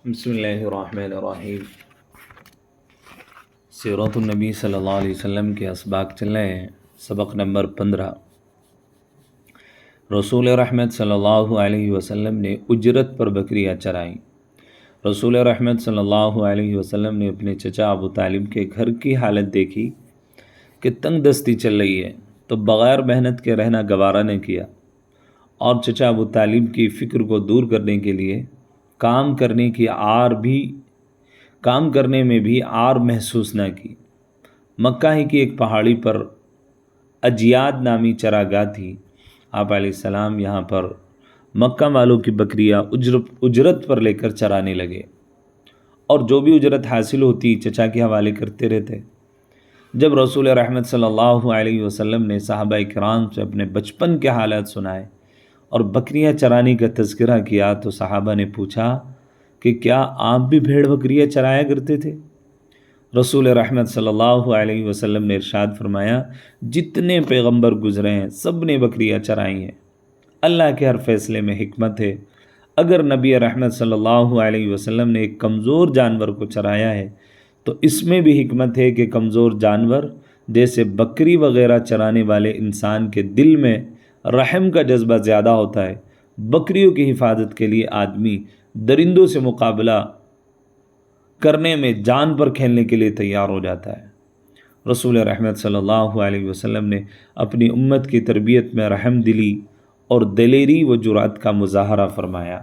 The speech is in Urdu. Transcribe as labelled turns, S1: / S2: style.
S1: بسم اللہ الرحمن الرحیم۔ سیرت النبی صلی اللہ علیہ وسلم کے اسباق چل رہے ہیں۔ سبق نمبر 15۔ رسول رحمت صلی اللہ علیہ وسلم نے اجرت پر بکریاں چرائیں۔ رسول رحمت صلی اللہ علیہ وسلم نے اپنے چچا ابو طالب کے گھر کی حالت دیکھی کہ تنگ دستی چل رہی ہے تو بغیر محنت کے رہنا گوارا نے کیا، اور چچا ابو طالب کی فکر کو دور کرنے کے لیے کام کرنے میں بھی آر محسوس نہ کی۔ مکہ ہی کی ایک پہاڑی پر اجیاد نامی چراگاہ تھی۔ آپ علیہ السلام یہاں پر مکہ والوں کی بکریاں اجرت پر لے کر چرانے لگے، اور جو بھی اجرت حاصل ہوتی چچا کے حوالے کرتے رہتے۔ جب رسول رحمت صلی اللہ علیہ وسلم نے صحابہ کرام سے اپنے بچپن کے حالات سنائے اور بکریاں چرانے کا تذکرہ کیا تو صحابہ نے پوچھا کہ کیا آپ بھی بھیڑ بکریاں چرایا کرتے تھے؟ رسول رحمت صلی اللہ علیہ وسلم نے ارشاد فرمایا، جتنے پیغمبر گزرے ہیں سب نے بکریاں چرائی ہیں۔ اللہ کے ہر فیصلے میں حکمت ہے۔ اگر نبی رحمت صلی اللہ علیہ وسلم نے ایک کمزور جانور کو چرایا ہے تو اس میں بھی حکمت ہے کہ کمزور جانور جیسے بکری وغیرہ چرانے والے انسان کے دل میں رحم کا جذبہ زیادہ ہوتا ہے، بکریوں کی حفاظت کے لیے آدمی درندوں سے مقابلہ کرنے میں جان پر کھیلنے کے لیے تیار ہو جاتا ہے۔ رسول رحمت صلی اللہ علیہ وسلم نے اپنی امت کی تربیت میں رحم دلی اور دلیری و جرأت کا مظاہرہ فرمایا۔